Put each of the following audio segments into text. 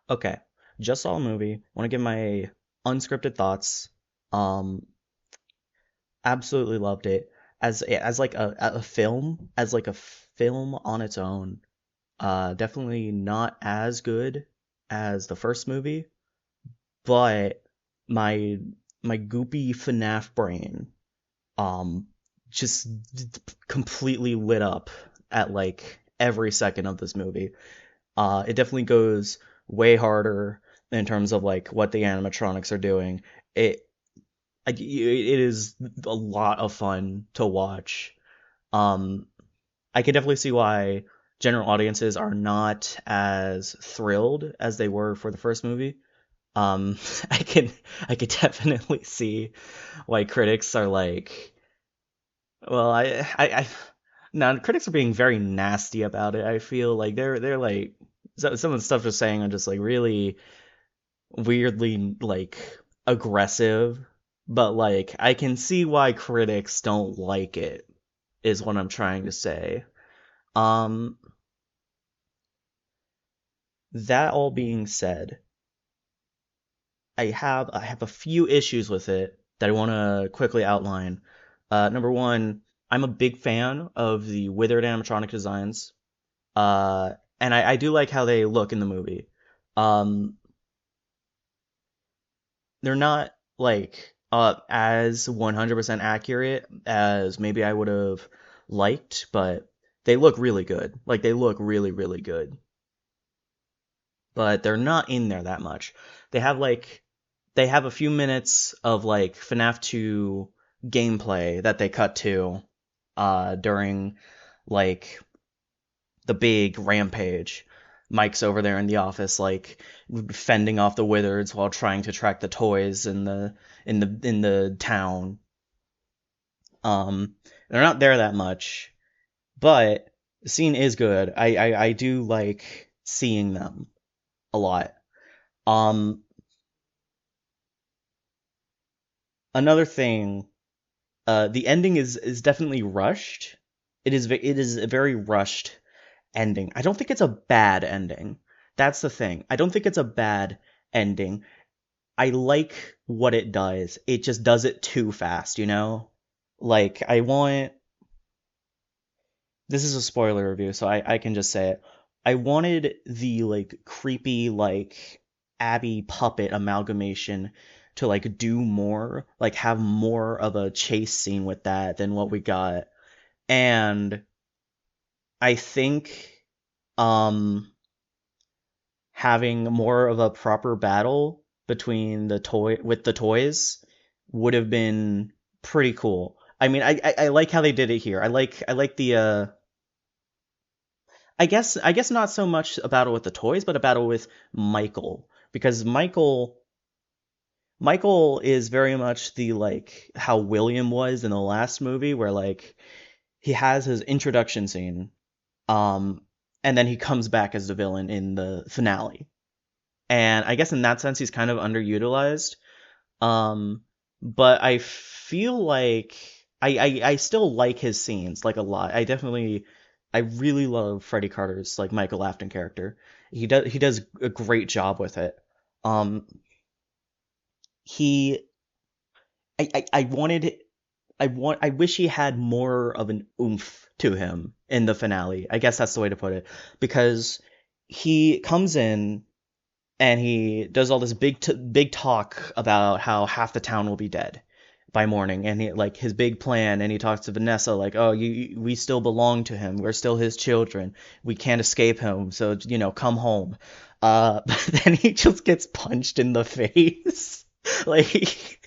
Okay, just saw a movie. Want to give my unscripted thoughts. Um, Absolutely loved it as like a film, as like a film on its own. Definitely not as good as the first movie, but my my goopy FNaF brain um just completely lit up at like every second of this movie. It definitely goes way harder in terms of like what the animatronics are doing. It it is a lot of fun to watch. Um, I can definitely see why general audiences are not as thrilled as they were for the first movie. Um, I can I could definitely see why critics are like, well, I now critics are being very nasty about it. I feel like they're like some of the stuff they're saying are just like really weirdly like aggressive, but like I can see why critics don't like it is what I'm trying to say. Um that all being said, I have a few issues with it that I want to quickly outline. Number one, I'm a big fan of the withered animatronic designs. And I do like how they look in the movie. Um, they're not like as 100% accurate as maybe I would have liked, but they look really good. Like they look really, really good. But they're not in there that much. They have like they have a few minutes of like FNAF 2 gameplay that they cut to during like the big rampage. Mike's over there in the office, like fending off the wizards while trying to track the toys in the town. They're not there that much, but the scene is good. I do like seeing them a lot. Um, Another thing, the ending is definitely rushed. It is a very rushed ending. I don't think it's a bad ending. That's the thing. I don't think it's a bad ending. I like what it does. It just does it too fast, you know? Like, I want. This is a spoiler review, so I can just say it. I wanted the, like, creepy, like, Abby puppet amalgamation to, like, do more, like, have more of a chase scene with that than what we got. And I think, um, having more of a proper battle between the toys would have been pretty cool. I mean, I like how they did it here. I like the I guess not so much a battle with the toys, but a battle with Michael because Michael is very much the like how William was in the last movie where like he has his introduction scene um and then he comes back as the villain in the finale. And I guess in that sense he's kind of underutilized. Um, but I feel like I still like his scenes like a lot. I really love Freddie Carter's like Michael Afton character. He does a great job with it. Um, he I wanted I wish he had more of an oomph to him in the finale. I guess that's the way to put it because he comes in and he does all this big talk about how half the town will be dead by morning, and he like his big plan, and he talks to Vanessa like, oh, we still belong to him, we're still his children, we can't escape him, so come home. But then he just gets punched in the face. like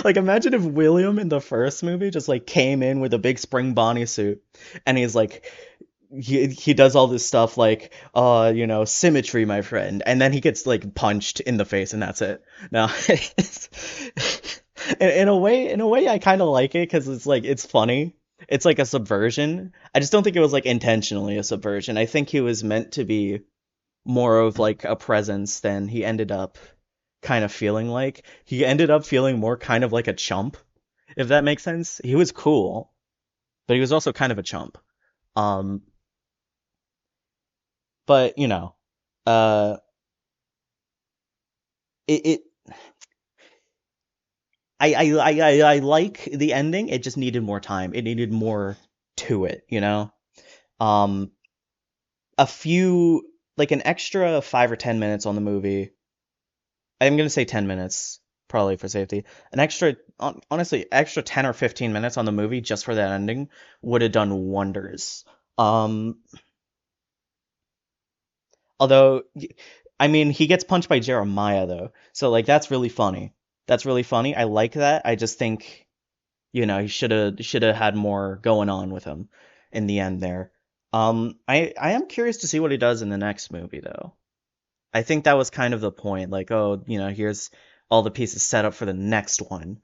like imagine if William in the first movie just like came in with a big spring bonnie suit and he's like he does all this stuff like symmetry, my friend, and then he gets like punched in the face and that's it. Now in a way I kind of like it because it's like it's funny. It's like a subversion. I just don't think it was like intentionally a subversion. I think he was meant to be more of like a presence than he ended up kind of feeling like. He ended up feeling more kind of like a chump, if that makes sense. He was cool, but he was also kind of a chump. Um but uh it I like the ending. It just needed more time. It needed more to it, you know? Um, a few, like an extra 5 or 10 minutes on the movie. I'm gonna say 10 minutes, probably for safety. An extra, honestly, extra 10 or 15 minutes on the movie just for that ending would have done wonders. Um, although, I mean, he gets punched by Jeremiah though, so like that's really funny. That's really funny. I like that. I just think, he should have had more going on with him in the end there. I am curious to see what he does in the next movie though. I think that was kind of the point, like, oh, here's all the pieces set up for the next one,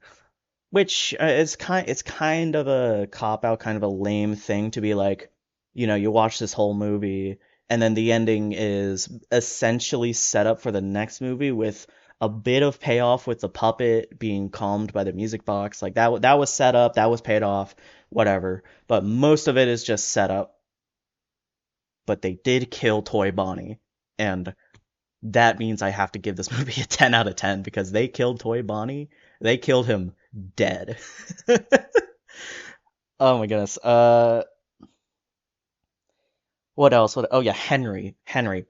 which it's kind of a cop out, kind of a lame thing to be like, you watch this whole movie and then the ending is essentially set up for the next movie with a bit of payoff with the puppet being calmed by the music box. Like that was set up, that was paid off, whatever. But most of it is just set up. But they did kill Toy Bonnie, and that means I have to give this movie a 10 out of 10 because they killed Toy Bonnie. They killed him dead. Oh my goodness. What else? Oh yeah, Henry. Henry.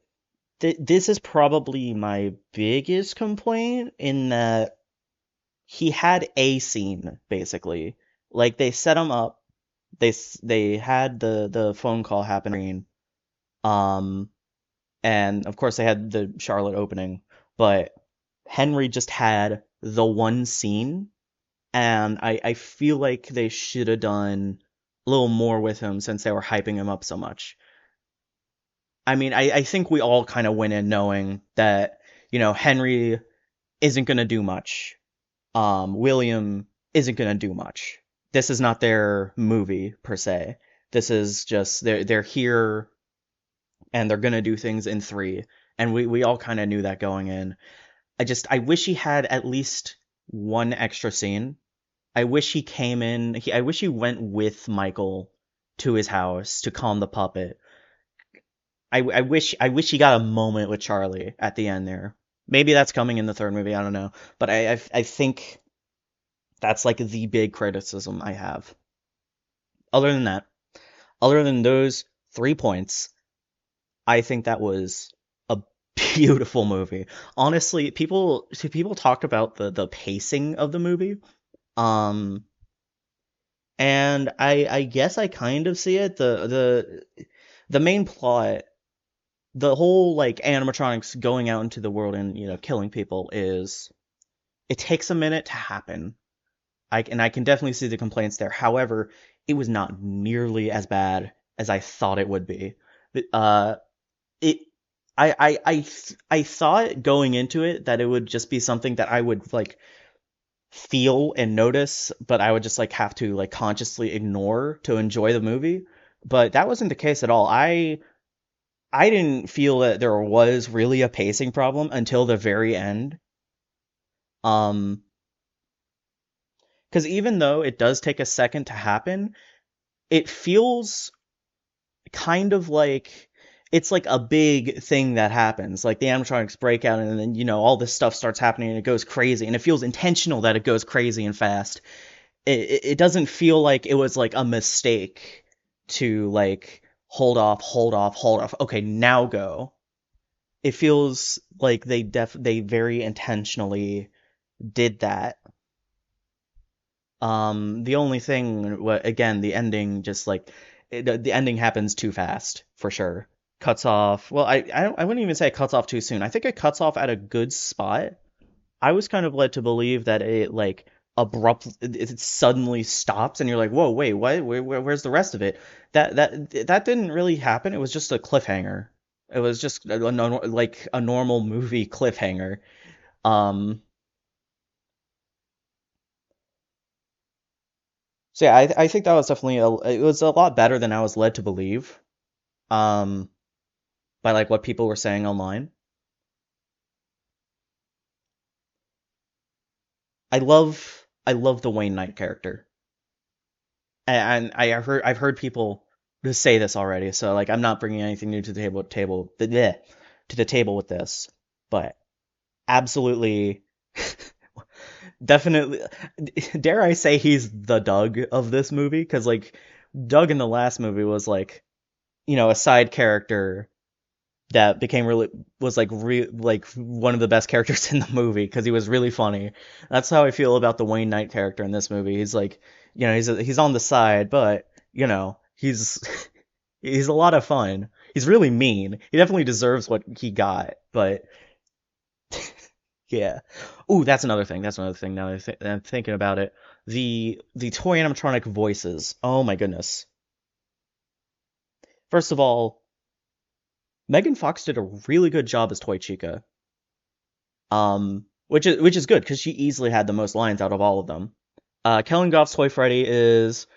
This is probably my biggest complaint in that he had a scene basically. Like they set him up. They had the phone call happening. Um, and of course they had the Charlotte opening, but Henry just had the one scene, and I feel like they should have done a little more with him since they were hyping him up so much. I mean, I think we all kind of went in knowing that, Henry isn't going to do much. William isn't going to do much. This is not their movie per se. This is just they're here and they're going to do things in three. And we all kind of knew that going in. I wish he had at least one extra scene. I wish he came in. I wish he went with Michael to his house to calm the puppet. I wish he got a moment with Charlie at the end there. Maybe that's coming in the third movie. I don't know, but I think that's like the big criticism I have. Other than that, other than those 3 points, I think that was a beautiful movie. Honestly, people talked about the pacing of the movie. Um, and I guess I kind of see it. The main plot, the whole like animatronics going out into the world and killing people is it takes a minute to happen. I can definitely see the complaints there. However, it was not nearly as bad as I thought it would be. Uh, it I thought going into it that it would just be something that I would like feel and notice, but I would just like have to like consciously ignore to enjoy the movie. But that wasn't the case at all. I didn't feel that there was really a pacing problem until the very end. Um, because even though it does take a second to happen, it feels kind of like it's like a big thing that happens. Like the animatronics break out, and then all this stuff starts happening, and it goes crazy, and it feels intentional that it goes crazy and fast. It doesn't feel like it was like a mistake to like hold off, hold off, hold off. Okay, now go. It feels like they very intentionally did that. The only thing, again, the ending just like the ending happens too fast for sure. Cuts off. Well, I wouldn't even say it cuts off too soon. I think it cuts off at a good spot. I was kind of led to believe that it like it suddenly stops and you're like, whoa, wait, what? Where's the rest of it? That didn't really happen. It was just a cliffhanger. It was just like a normal movie cliffhanger. Um, so yeah, I think that was definitely it was a lot better than I was led to believe. Um, by like what people were saying online. I love the Wayne Knight character, and I've heard people just say this already. So like I'm not bringing anything new to the table to the table with this, but absolutely, definitely, dare I say he's the Doug of this movie? Because, like, Doug in the last movie was like, a side character that became really was like one of the best characters in the movie because he was really funny. That's how I feel about the Wayne Knight character in this movie. He's like, he's on the side, but he's he's a lot of fun. He's really mean. He definitely deserves what he got, but yeah. Ooh, that's another thing. That's another thing. Now that I'm thinking about it, the toy animatronic voices. Oh my goodness. First of all, Megan Fox did a really good job as Toy Chica. Which is good because she easily had the most lines out of all of them. Kellen Goff's Toy Freddy is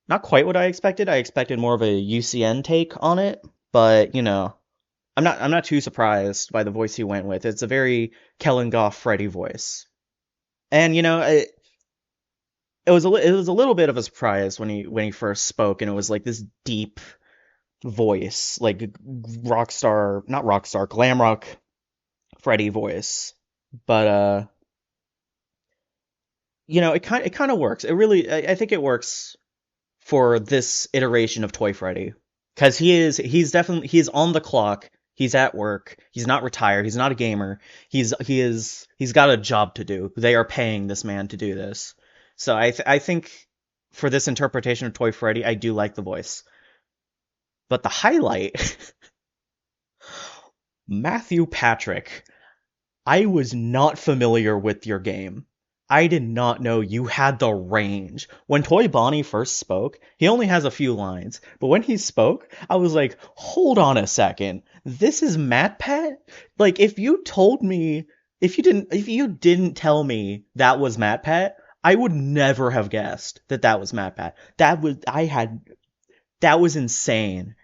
not quite what I expected. I expected more of a UCN take on it, but I'm not too surprised by the voice he went with. It's a very Kellen Goff Freddy voice, and it was a little bit of a surprise when he first spoke, and it was like this deep voice, like rock star, not rock star, glam rock Freddy voice, but it kind of works. It really, I think it works for this iteration of Toy Freddy because he's on the clock. He's at work. He's not retired. He's not a gamer. He's got a job to do. They are paying this man to do this. So I think for this interpretation of Toy Freddy, I do like the voice. But the highlight, Matthew Patrick. I was not familiar with your game. I did not know you had the range. When Toy Bonnie first spoke, he only has a few lines, but when he spoke, I was like, hold on a second. This is Matt Pat? Like if you didn't tell me that was Matt Pat, I would never have guessed that that was Matt Pat. That was insane.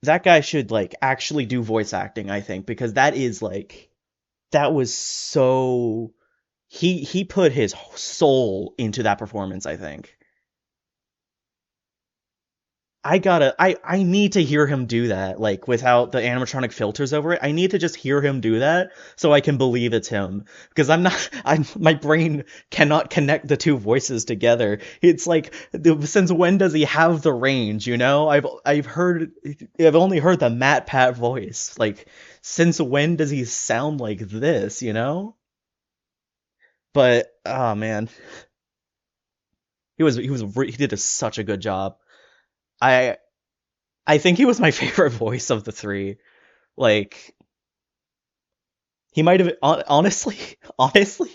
That guy should like actually do voice acting, I think, because that was so he put his soul into that performance, I think. I need to hear him do that, like without the animatronic filters over it. I need to just hear him do that so I can believe it's him. Because my brain cannot connect the two voices together. It's like, since when does he have the range, you know? I've only heard the Matt Pat voice. Like, since when does he sound like this, you know? But oh man, he did such a good job. I I think he was my favorite voice of the three. Like, he might have honestly, honestly.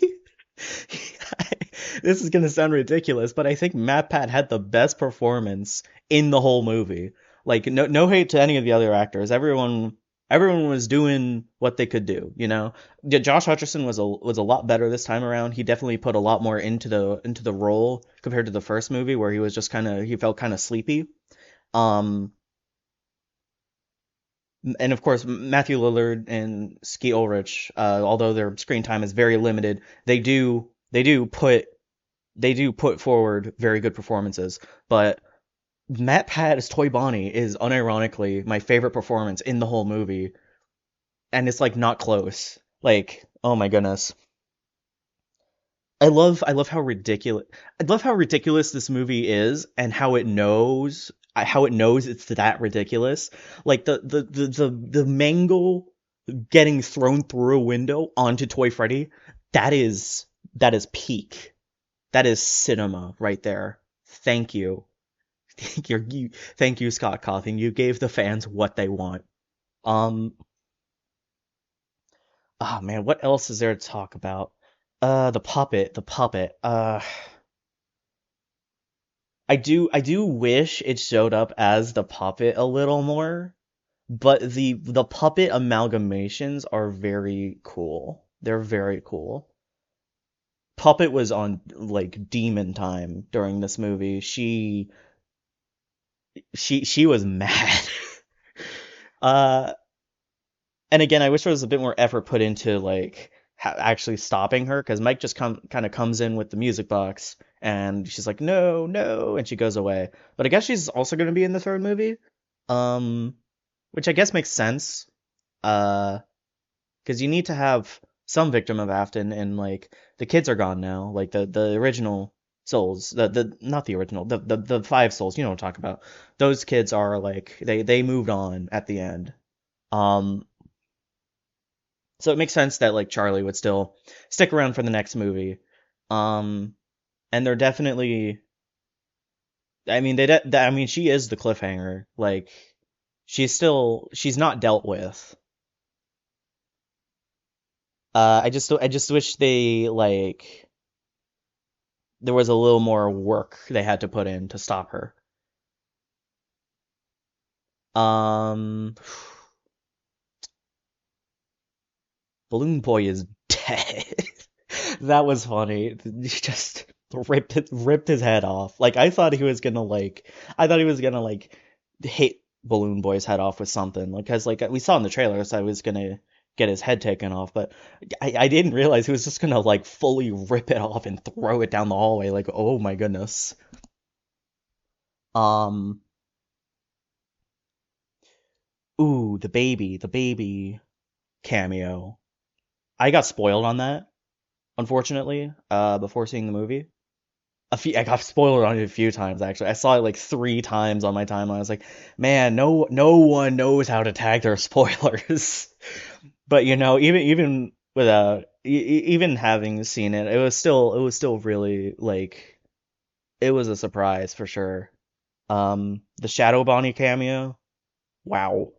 This is gonna sound ridiculous, but I think Matt Pat had the best performance in the whole movie. Like, no hate to any of the other actors. Everyone was doing what they could do. Yeah, Josh Hutcherson was a lot better this time around. He definitely put a lot more into the role compared to the first movie where he felt kind of sleepy. Um, and of course Matthew Lillard and Skeet Ulrich, although their screen time is very limited, they do put forward very good performances. But Matt Pat as Toy Bonnie is unironically my favorite performance in the whole movie, and it's like not close. Like, oh my goodness. I love how ridiculous this movie is and how it knows it's that ridiculous. Like the mangle getting thrown through a window onto Toy Freddy, that is peak. That is cinema right there. Thank you. Thank you, Scott Cawthon. You gave the fans what they want. Um, oh man, what else is there to talk about? The puppet. I do wish it showed up as the puppet a little more, but the puppet amalgamations are very cool. They're very cool. Puppet was on like demon time during this movie. She was mad. Uh, and again, I wish there was a bit more effort put into like actually stopping her because Mike just kind of comes in with the music box and she's like, no, no, and she goes away. But I guess she's also going to be in the third movie, um, which I guess makes sense. Uh, because you need to have some victim of Afton, and like the kids are gone now. Like the original souls, the not the original, the five souls. You know what I'm talking about. Those kids are like they moved on at the end. Um, so it makes sense that like Charlie would still stick around for the next movie. Um, and they're definitely. I mean, I mean, she is the cliffhanger. Like, she's not dealt with. I just wish they like there was a little more work they had to put in to stop her. Um, Balloon Boy is dead. That was funny. He just ripped his head off. Like I thought he was gonna like hit Balloon Boy's head off with something. Like, cause like we saw in the trailers, I was gonna get his head taken off, but I didn't realize he was just gonna like fully rip it off and throw it down the hallway. Like, oh my goodness. Um, ooh, the baby cameo. I got spoiled on that, unfortunately, before seeing the movie. I got spoiled on it a few times actually. I saw it like three times on my timeline. I was like, man, no one knows how to tag their spoilers. But you know, even without even having seen it, it was still really like it was a surprise for sure. The Shadow Bonnie cameo, wow.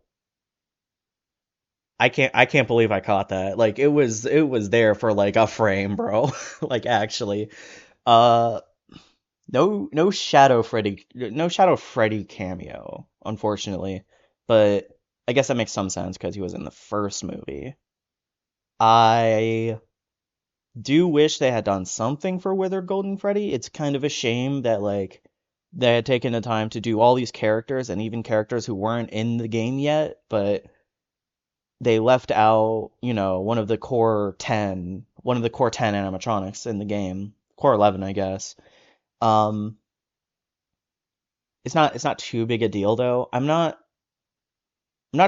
I can't believe I caught that. Like it was there for like a frame, bro. Like actually. Uh no Shadow Freddy cameo, unfortunately. But I guess that makes some sense because he was in the first movie. I do wish they had done something for Withered Golden Freddy. It's kind of a shame that like they had taken the time to do all these characters and even characters who weren't in the game yet, but they left out, you know, one of the core 10 animatronics in the game. Core 11, I guess. Um it's not too big a deal though. I'm not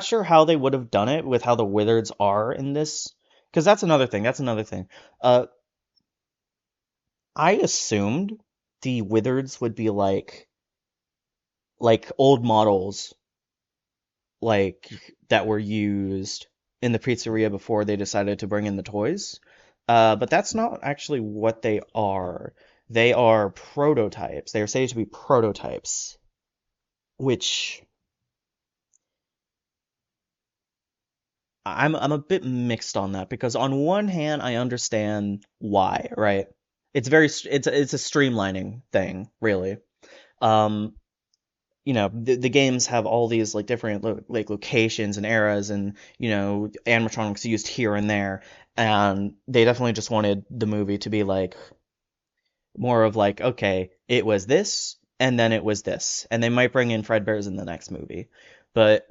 sure how they would have done it with how the Wizards are in this, because that's another thing. That's another thing. Uh, I assumed the Wizards would be like old models like that were used in the pizzeria before they decided to bring in the toys. But that's not actually what they are. They are prototypes. They are stated to be prototypes, which I'm a bit mixed on that because on one hand I understand why, right? It's a streamlining thing, really. Um, you know, the games have all these like different like locations and eras and you know animatronics used here and there, and they definitely just wanted the movie to be like more of like okay, it was this and then it was this, and they might bring in Fredbear's in the next movie, but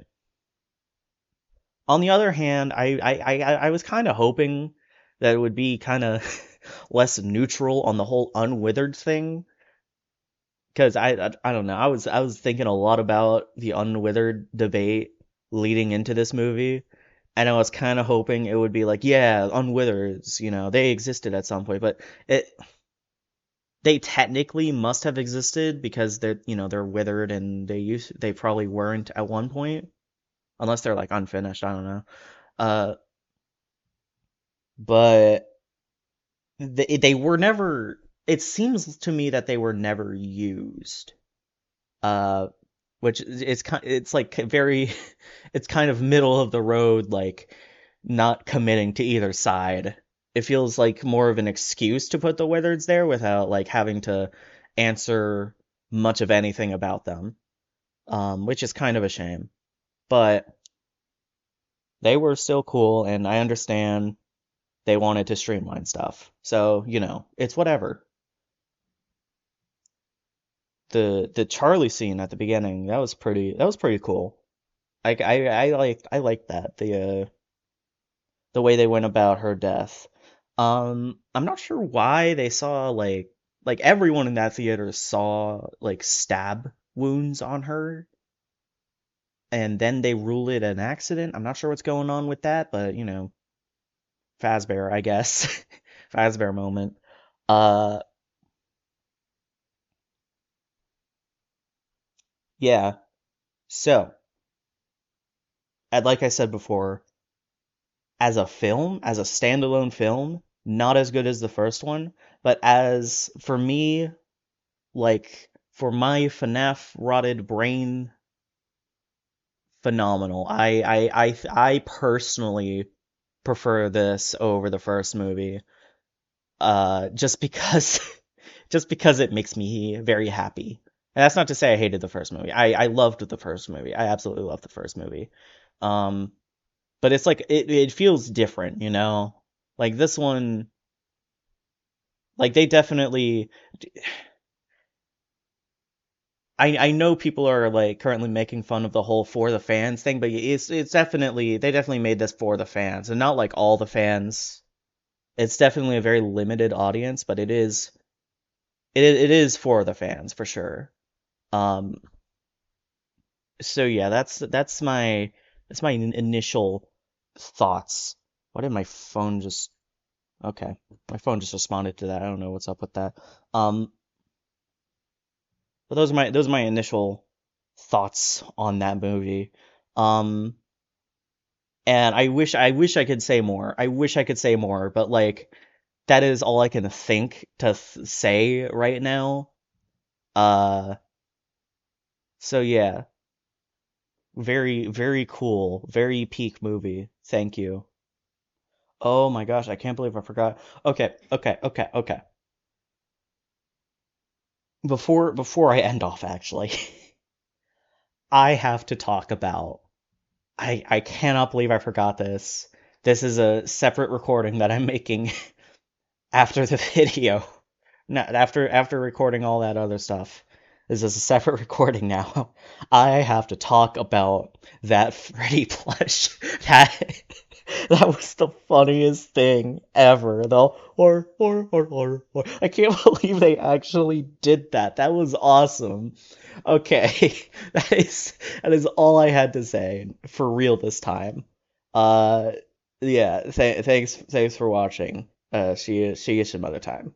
on the other hand, I was kind of hoping that it would be kind of less neutral on the whole unwithered thing, because I don't know. I was thinking a lot about the unwithered debate leading into this movie, and I was kind of hoping it would be like, yeah, unwithers, you know, they existed at some point, but it they technically must have existed because they're you know they're withered and they probably weren't at one point unless they're like unfinished. I don't know. Uh, but they were never. It seems to me that they were never used. Uh, which is kind. It's like very. It's kind of middle of the road, like not committing to either side. It feels like more of an excuse to put the Wizards there without like having to answer much of anything about them, which is kind of a shame. But they were still cool, and I understand they wanted to streamline stuff. So, you know, it's whatever. The Charlie scene at the beginning, that was pretty cool. I like that. The way they went about her death. I'm not sure why they saw like everyone in that theater saw like stab wounds on her and then they rule it an accident. I'm not sure what's going on with that, but you know, Fazbear, I guess. Fazbear moment. Uh, yeah. So, and like I said before, as a film, as a standalone film, not as good as the first one, but as for me, like for my FNAF rotted brain, phenomenal. I personally prefer this over the first movie. Just because just because it makes me very happy. And that's not to say I hated the first movie. I loved the first movie. I absolutely loved the first movie. Um, but it's like it feels different, you know? Like this one, like they definitely I know people are like currently making fun of the whole for the fans thing, but it's definitely they definitely made this for the fans and not like all the fans. It's definitely a very limited audience, but it is for the fans for sure. Um, so yeah, that's my initial thoughts. Why did my phone just okay? My phone just responded to that. I don't know what's up with that. Um, but those are my initial thoughts on that movie. Um, and I wish I could say more. I wish I could say more, but like that is all I can think to say right now. Uh, so yeah, very cool, very peak movie. Thank you. Oh my gosh, I can't believe I forgot. Okay. Before I end off, actually, I have to talk about. I cannot believe I forgot this. This is a separate recording that I'm making after the video. Not after recording all that other stuff. This is a separate recording now. I have to talk about that Freddy plush. That that was the funniest thing ever. The or. I can't believe they actually did that. That was awesome. Okay, that is all I had to say for real this time. Uh, yeah. Thanks for watching. See you some other time.